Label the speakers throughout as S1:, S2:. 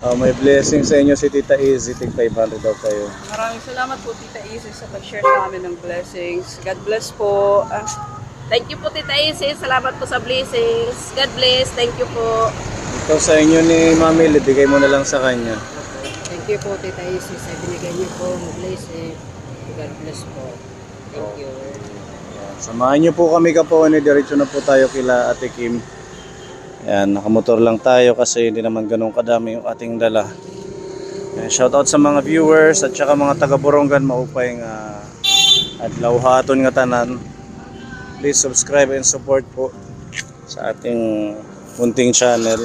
S1: May blessing sa inyo si Tita Izzy, tig 500 daw kayo.
S2: Maraming salamat po Tita Izzy sa pag-share sa amin ng blessings. God bless po.
S3: Thank you po Tita Izzy. Salamat po sa blessings. God bless. Thank you po.
S1: Ito sa inyo ni Mami, bigay mo na lang sa kanya.
S4: Thank you po Tita Izzy sa binigay niyo po ng blessing. God bless po. Thank you.
S1: Samahan niyo po kami kapon, diretso na po tayo kila Ate Kim. Ayan, nakamotor lang tayo kasi hindi naman ganun kadami yung ating dala. Ayan, shoutout sa mga viewers at saka mga taga-Borongan, maupay nga adlaw haton nga tanan. Please subscribe and support po sa ating munting channel.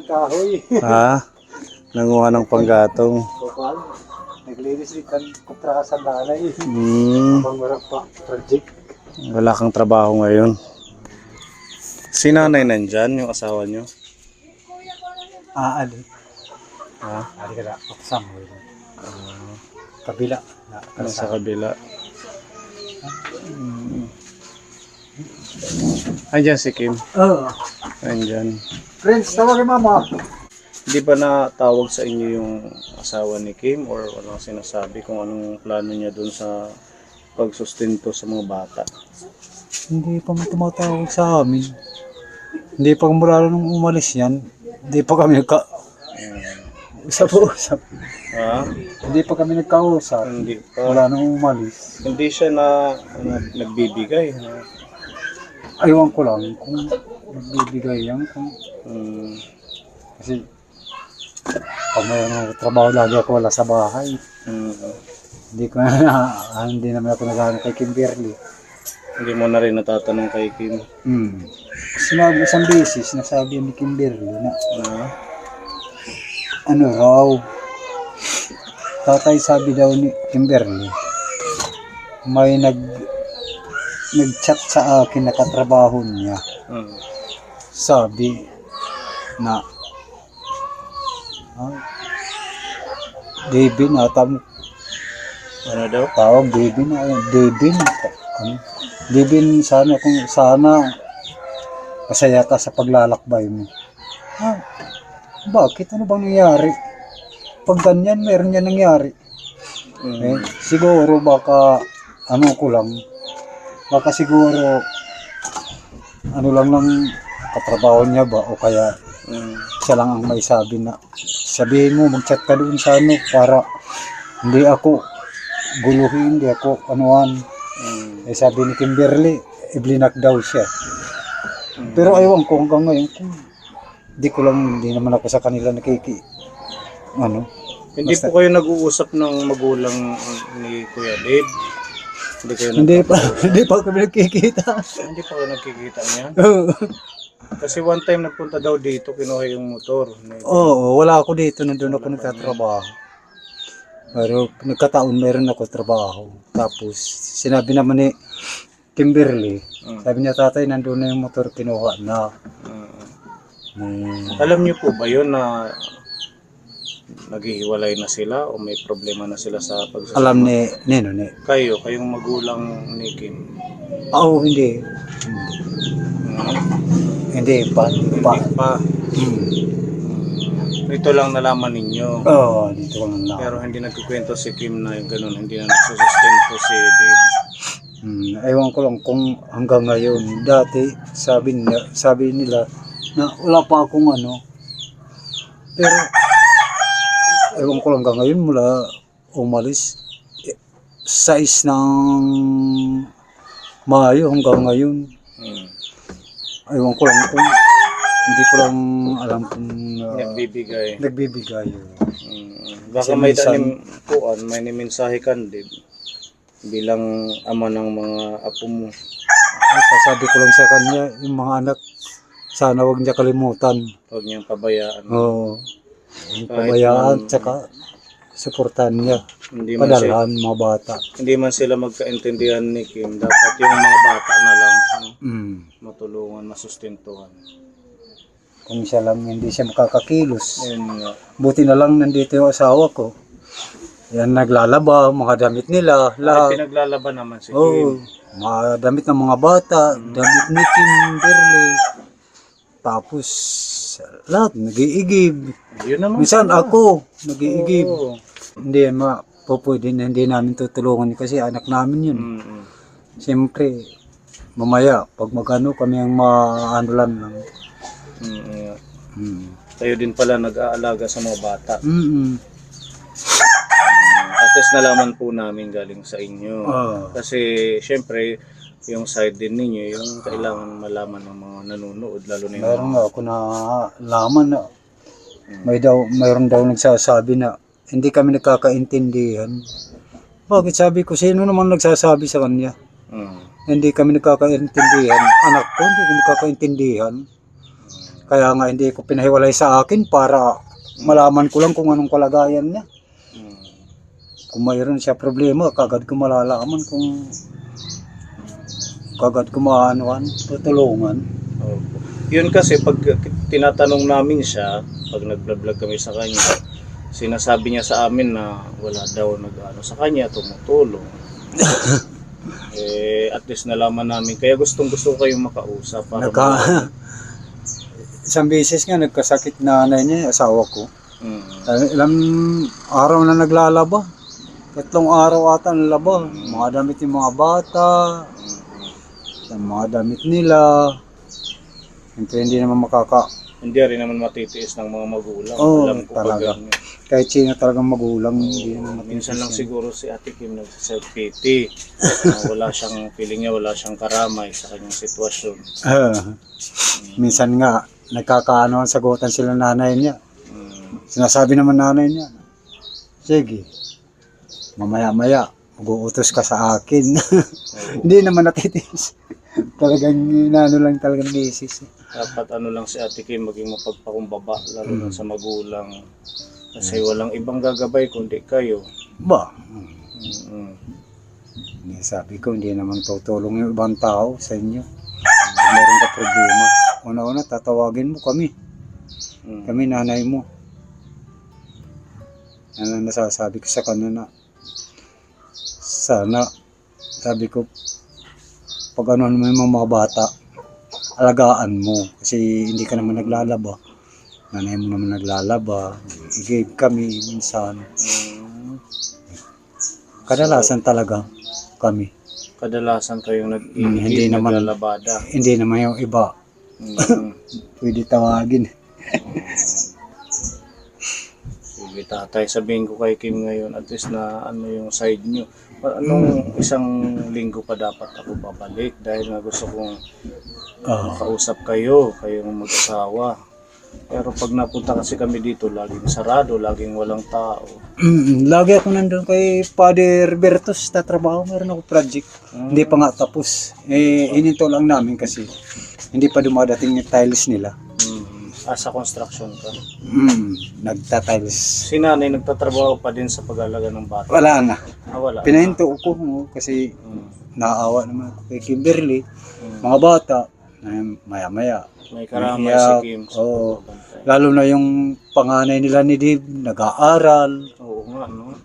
S4: Kahoy.
S1: Ha? Nanguha ng panggatong.
S4: Kupal. Naglinis rin kan kutra sa nanay. Pangmarap pa project.
S1: Wala kang trabaho ngayon. Si nanay nandyan, yung asawa nyo?
S4: Ali.
S1: Ha?
S4: Ali ka na. Paksam. Kabila.
S1: Nasa kabila. Andyan si Kim.
S4: Oo.
S1: Andyan.
S4: Friends, tawagin mama.
S1: Hindi ba natawag sa inyo yung asawa ni Kim or walang sinasabi kung anong plano niya dun sa pagsustento sa mga bata?
S4: Hindi pa tumatawag sa amin. Hindi pa mula nung umalis yan. Hindi pa kami usap-usap.
S1: Ha?
S4: Hindi pa kami nagkausap.
S1: Hindi pa.
S4: Wala nung umalis.
S1: Hindi siya nagbibigay.
S4: Aywan ko lang kung nagbibigay yan. Kasi pag may trabaho lagi ako wala sa bahay. Hindi ko hindi naman ako naghahanap kay Kimberly.
S1: Hindi mo na rin natatanong kay Kim.
S4: Sinabi isang beses, nasabi ni Kimberly na ano raw, tatay sabi daw ni Kimberly, may nag-chat sa akin na katrabaho niya. Sabi na Devin ata mo.
S1: Ano daw?
S4: Tawag Devin Devin sana kung sana masaya ka sa paglalakbay mo. Bakit? Ano bang nangyari? Pag ganyan, meron yan nangyari. Siguro baka ano ko lang, baka siguro ano lang katrabaho niya ba o kaya siya lang ang may sabi na sabihin mo mag-chat ka doon sa ano para hindi ako guluhin, hindi ako anuan. Sabi ni Kimberly, iblinak daw siya. Pero ayaw ko hanggang ngayon kung hindi naman ako sa kanila nakiki
S1: Hindi po kayo nag-uusap ng magulang ni Kuya Dave?
S4: Hindi pa kami nagkikita.
S1: Hindi pa kayo nagkikita niya? Kasi one time nagpunta daw dito, kinuha yung motor.
S4: Oo, wala ako dito, nandun ako nagtatrabaho. Pero nagkataon meron ako trabaho. Tapos sinabi naman Kimberly.
S1: Mm.
S4: Sabi niya, tatay, nandun na yung motor, kinuha na.
S1: Alam niyo po ba yun na naghihiwalay na sila o may problema na sila sa pagsasama?
S4: Alam ni Nino, ni.
S1: Kayong magulang ni Kim.
S4: Oo, hindi. Hindi pa.
S1: Hindi pa. Ito lang nalaman ninyo.
S4: Oo, dito ko lang na.
S1: Pero hindi nagkukwento si Kim na yung ganun. Hindi na nagsusustento si Dave.
S4: Ewan ko lang kung hanggang ngayon. Dati, sabi nila na wala pa akong ano. Pero, ewan ko lang hanggang ngayon mula umalis. 6 ng Mayo hanggang ngayon. Ewan ko lang kung hindi ko lang alam kung nagbibigay.
S1: Baka may tanim po, may nimensahe ka, Dave, bilang ama ng mga apo mo.
S4: Ay, sasabi ko lang sa kanya, yung mga anak, sana wag niya kalimutan.
S1: Huwag niyang pabayaan.
S4: Oo. Yung
S1: Kahit
S4: pabayaan,
S1: man-
S4: tsaka suportahan niya.
S1: Hindi man, sila,
S4: Padalhan, mga bata.
S1: hindi man sila magkaintindihan ni Kim. Dapat yung mga bata na lang matulungan, masustentuhan.
S4: Kung siya lang hindi siya makakakilos.
S1: Ayun nga.
S4: Buti na lang nandito yung asawa ko. Yan, naglalaba, mga damit nila,
S1: Ay,
S4: lahat.
S1: pinaglalaban naman si Kim.
S4: Oo, mga damit ng mga bata, damit ni Kimberly. Tapos, lahat, nag-iigib.
S1: Yun naman.
S4: Minsan ako, nag-iigib.
S1: Oo.
S4: Hindi, pwede na hindi namin tutulungan kasi anak namin yun. Siyempre, mamaya, pag magano kami ang maano lang.
S1: Kayo din pala nag-aalaga sa mga bata. At least nalaman po namin galing sa inyo. Kasi syempre, yung side din ninyo, yung kailangan malaman ng mga nanonood, lalo na yung
S4: Meron nga ako na laman na mayroon daw nagsasabi na hindi kami nagkakaintindihan. Bakit, sabi ko, sino naman nagsasabi sa kanya? Hindi kami nagkakaintindihan. Anak ko, hindi kami nagkakaintindihan. Kaya nga hindi ko pinahiwalay sa akin para malaman ko lang kung anong kalagayan niya. Kung mayroon siya problema, kagad ko malalaman kung kagad ko maanuan, tutulungan.
S1: Opo. Yun kasi pag tinatanong namin siya, pag nag-vlog kami sa kanya, sinasabi niya sa amin na wala daw nag-ano sa kanya, tumutulong. At least nalaman namin. Kaya gusto ko kayong makausap para
S4: Isang beses nga nagkasakit nanay niya, asawa ko.
S1: Mm.
S4: Ilang araw na naglalaba. 3 araw ata nalaba. Mga damit yung mga bata, yung mga damit nila. Siyempre hindi naman
S1: Hindi rin naman matitiis ng mga magulang.
S4: Oo,
S1: Alam ko
S4: talaga.
S1: pag
S4: kahit sino talagang magulang, hindi naman
S1: minsan lang
S4: matitiis yan.
S1: siguro si Ate Kim nagsa-self-pity. Wala siyang feeling niya, wala siyang karamay sa kanyang sitwasyon.
S4: Minsan nga, nagkakaano ang sagutan sila nanay niya. Sinasabi naman nanay niya, sige, mamaya-maya, mag-uutos ka sa akin. Hindi naman natitiis. Talagang inaano lang talagang basis.
S1: Dapat ano lang si Ate Kim, maging mapagpakumbaba, lalo na sa magulang. Kasi walang ibang gagabay kundi kayo.
S4: Ba?
S1: Mm.
S4: Sabi ko, hindi naman tutulong yung ibang tao sa inyo. Kung meron ka problema, una-una tatawagin mo kami. Kami nanay mo. Yan ang nasasabi ko sa kanya na sana, sabi ko, pag ano naman yung mga bata, alagaan mo. Kasi hindi ka naman naglalaba. Nanay mo naman naglalaba. I-give kami minsan. Kadalasan talaga kami.
S1: Kadalasan kayong
S4: Hindi naman.
S1: naglalabada.
S4: Hindi naman yung iba. Pwede tawagin.
S1: Sige tatay, sabihin ko kay Kim ngayon, at least na ano yung side nyo. Anong isang linggo pa dapat ako babalik dahil nga gusto kong makausap kayong mag-asawa. Pero pag napunta kasi kami dito, laging sarado, laging walang tao.
S4: Lagi ako nandun kay Father Bertos, tatrabaho, meron ako project. Hindi pa nga tapos. Ininto lang namin kasi hindi pa dumadating yung tiles nila.
S1: Sa construction ka.
S4: Nagta-tiles.
S1: Si nanay nagtatrabaho pa din sa pag-alaga ng bata.
S4: Wala na.
S1: Wala.
S4: Pinahinto ko kasi naawa naman ako kay Kimberly, mga bata, maya-maya.
S1: May karamay
S4: Iyak,
S1: si Kim.
S4: oo. Lalo na yung panganay nila ni Dave, nag-aaral.
S1: Oo nga, no?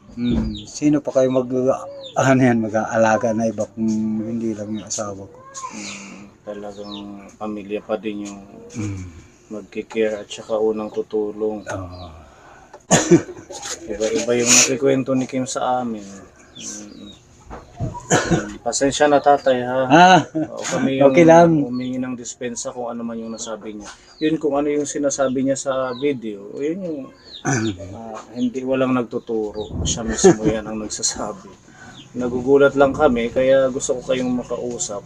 S4: Sino pa kayo mag-aalaga na iba kung hindi lang yung asawa ko?
S1: Talagang pamilya pa din yung magkikare at saka unang tutulong. Iba-iba yung nakikwento ni Kim sa amin. Pasensya na tatay ha. O kami yung
S4: Okay lang.
S1: humingi ng dispensa kung ano man yung nasabi niya. Yun kung ano yung sinasabi niya sa video, yun yung hindi walang nagtuturo. Siya mismo yan ang nagsasabi. Nagugulat lang kami kaya gusto ko kayong makausap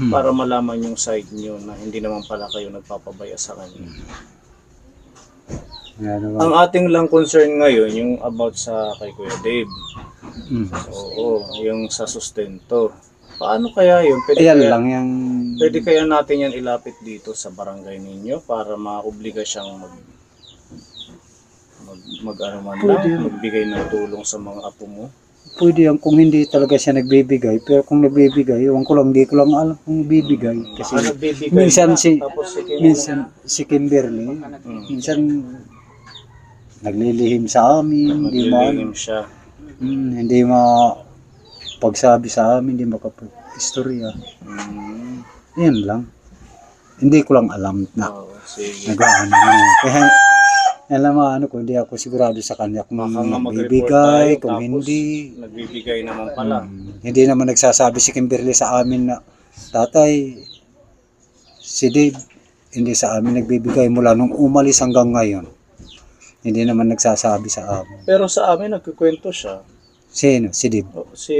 S1: para malaman yung side niyo na hindi naman pala kayo nagpapabaya sa kanya. Ang ating lang concern ngayon yung about sa kay Kuya Dave. Oo, yung sa sustento. Paano kaya yun? Pwede kaya natin yan ilapit dito sa barangay ninyo para maobliga siyang magbigay ng tulong sa mga apo mo?
S4: Pwede yan kung hindi talaga siya nagbibigay. Pero kung nagbibigay, ewan ko lang, hindi ko lang alam kung bibigay. Kasi minsan si Kimberly, minsan naglilihim sa amin,
S1: Naglilihim siya.
S4: hindi pagsabi sa amin, hindi makapag-istorya. Yan lang. Hindi ko lang alam na
S1: Sige.
S4: nag-ano. Kaya alam mo, kung hindi ako sigurado sa kanya kung
S1: Baka nga
S4: magbibigay,
S1: mag-report tayo,
S4: kung
S1: tapos
S4: hindi.
S1: Nagbibigay naman pala.
S4: Hindi naman nagsasabi si Kimberly sa amin na, tatay, si Dave, hindi sa amin nagbibigay mula nung umalis hanggang ngayon. Hindi naman nagsasabi sa amin.
S1: Pero sa amin nagkukwento siya.
S4: Sino? Si Dave.
S1: Si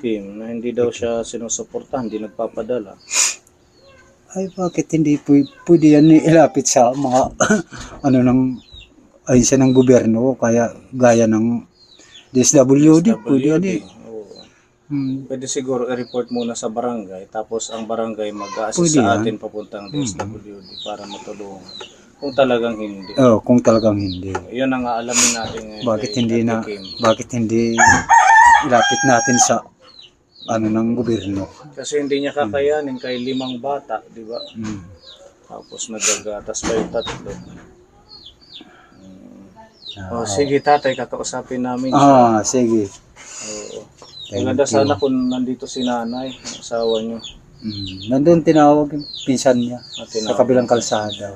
S1: Kim na hindi daw siya sinusuportahan, hindi nagpapadala.
S4: Ay, bakit hindi pwede yan ilapit sa mga ayun siya ng gobyerno, kaya gaya ng DSWD, pwede yan eh.
S1: Oo. Pwede siguro i-report muna sa barangay, tapos ang barangay mag-a-assist
S4: Pwede
S1: sa
S4: yan.
S1: atin papuntang DSWD para matulungan. Kung talagang hindi.
S4: Kung talagang hindi.
S1: Yun ang aalamin natin ngayon.
S4: Bakit hindi ilapit natin sa ng gobyerno?
S1: Kasi hindi niya kakayanin kay 5 bata, di ba? Tapos nagagatas pa yung 3. Sige tatay, kakausapin namin siya.
S4: Sige.
S1: Oo. Maganda sana kung nandito si nanay, asawa niyo.
S4: Nandun tinawag yung pinsan niya
S1: Tinawag.
S4: sa kabilang kalsada.